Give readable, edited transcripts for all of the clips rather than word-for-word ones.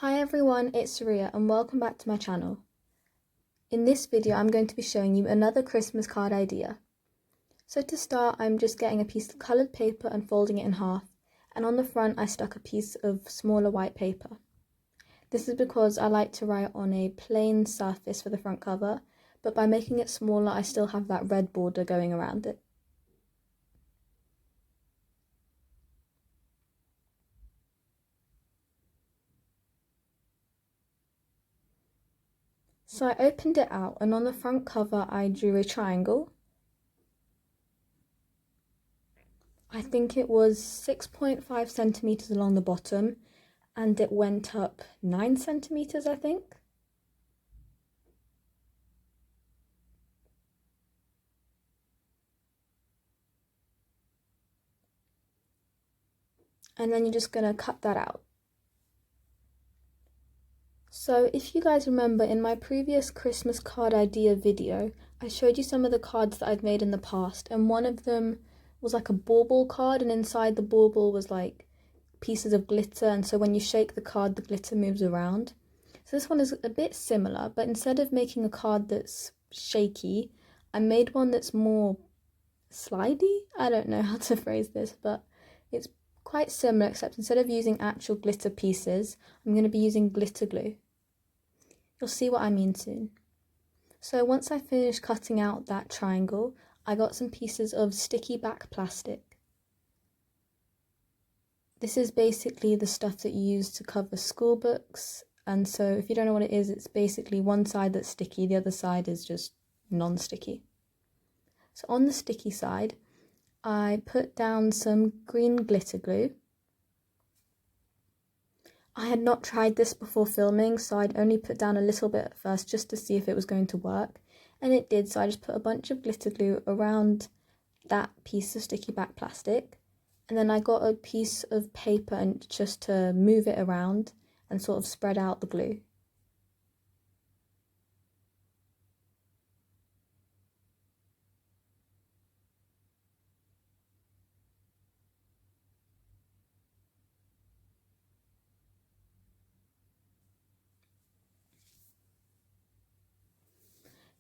Hi everyone, it's Riya and welcome back to my channel. In this video I'm going to be showing you another Christmas card idea. So to start, I'm just getting a piece of coloured paper and folding it in half, and on the front I stuck a piece of smaller white paper. This is because I like to write on a plain surface for the front cover, but by making it smaller I still have that red border going around it. So I opened it out, and on the front cover I drew a triangle. I think it was 6.5 centimeters along the bottom, and it went up 9 centimeters, I think. And then you're just going to cut that out. So if you guys remember, in my previous Christmas card idea video, I showed you some of the cards that I've made in the past, and one of them was like a bauble card, and inside the bauble was like pieces of glitter, and so when you shake the card the glitter moves around. So this one is a bit similar, but instead of making a card that's shaky, I made one that's more slidey. I don't know how to phrase this, but it's quite similar, except instead of using actual glitter pieces, I'm going to be using glitter glue. You'll see what I mean soon. So once I finished cutting out that triangle, I got some pieces of sticky back plastic. This is basically the stuff that you use to cover school books, and so if you don't know what it is, it's basically one side that's sticky, the other side is just non-sticky. So on the sticky side, I put down some green glitter glue. I had not tried this before filming, so I'd only put down a little bit at first just to see if it was going to work, and it did. So I just put a bunch of glitter glue around that piece of sticky back plastic, and then I got a piece of paper and just to move it around and sort of spread out the glue.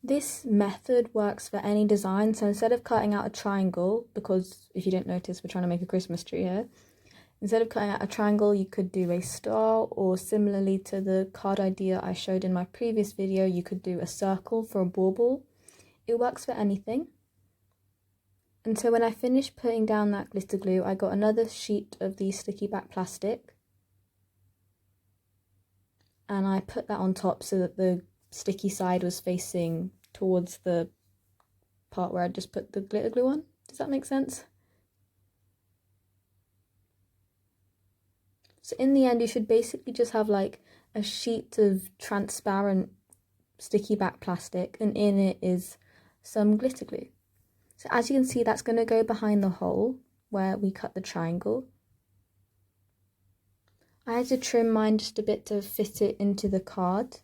This method works for any design, so instead of cutting out a triangle, because if you didn't notice we're trying to make a Christmas tree here, instead of cutting out a triangle you could do a star, or similarly to the card idea I showed in my previous video, you could do a circle for a bauble. It works for anything. And so when I finished putting down that glitter glue, I got another sheet of the sticky back plastic, and I put that on top so that the sticky side was facing towards the part where I just put the glitter glue on. Does that make sense? So in the end you should basically just have like a sheet of transparent sticky back plastic, and in it is some glitter glue. So as you can see, that's going to go behind the hole where we cut the triangle. I had to trim mine just a bit to fit it into the card.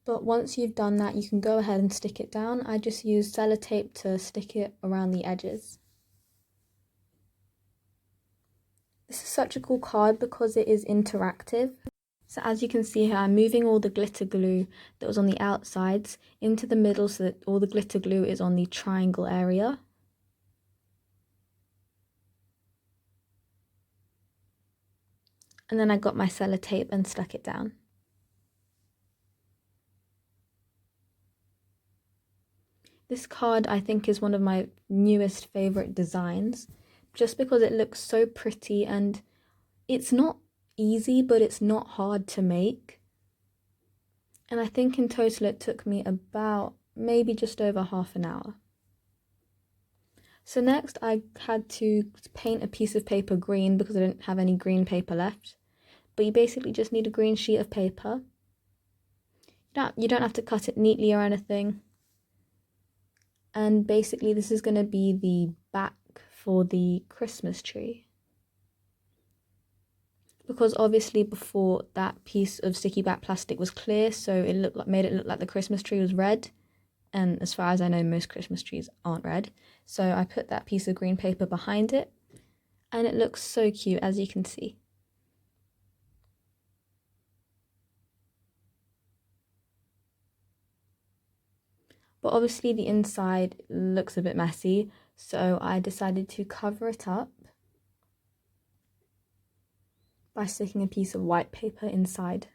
But once you've done that, you can go ahead and stick it down. I just used sellotape to stick it around the edges. This is such a cool card because it is interactive. So as you can see here, I'm moving all the glitter glue that was on the outsides into the middle so that all the glitter glue is on the triangle area. And then I got my sellotape and stuck it down. This card I think is one of my newest favourite designs, just because it looks so pretty, and it's not easy but it's not hard to make. And I think in total it took me about maybe just over half an hour. So next I had to paint a piece of paper green because I didn't have any green paper left. But you basically just need a green sheet of paper. You don't have to cut it neatly or anything. And basically this is going to be the back for the Christmas tree. Because obviously before that piece of sticky back plastic was clear, so it made it look like the Christmas tree was red. and as far as I know, most Christmas trees aren't red. So I put that piece of green paper behind it, and it looks so cute, as you can see. But obviously the inside looks a bit messy, so I decided to cover it up by sticking a piece of white paper inside.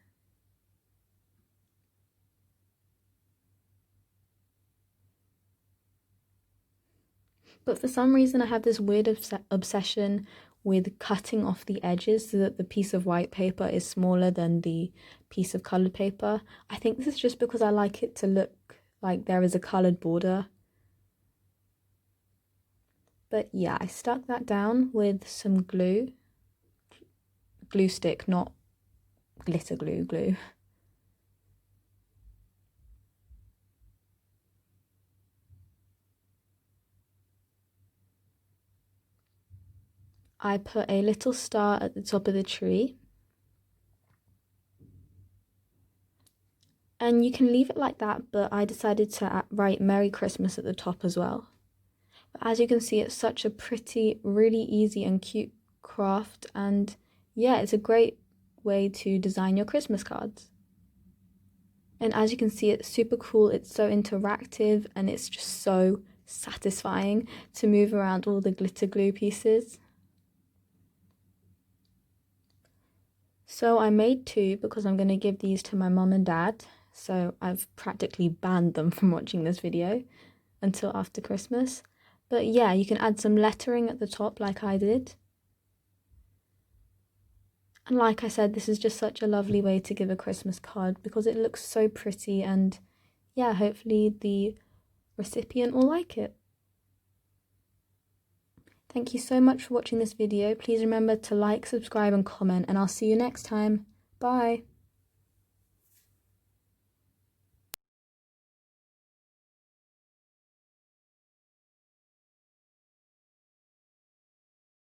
But for some reason I have this weird obsession with cutting off the edges so that the piece of white paper is smaller than the piece of coloured paper. I think this is just because I like it to look like there is a coloured border. But yeah, I stuck that down with some glue stick, not glitter glue. I put a little star at the top of the tree. And you can leave it like that, but I decided to write Merry Christmas at the top as well. But as you can see, it's such a pretty, really easy and cute craft, and yeah, it's a great way to design your Christmas cards. And as you can see, it's super cool, it's so interactive, and it's just so satisfying to move around all the glitter glue pieces. So I made two because I'm going to give these to my mum and dad, so I've practically banned them from watching this video until after Christmas. But yeah, you can add some lettering at the top like I did. And like I said, this is just such a lovely way to give a Christmas card because it looks so pretty, and yeah, hopefully the recipient will like it. Thank you so much for watching this video. Please remember to like, subscribe and comment, and I'll see you next time. Bye!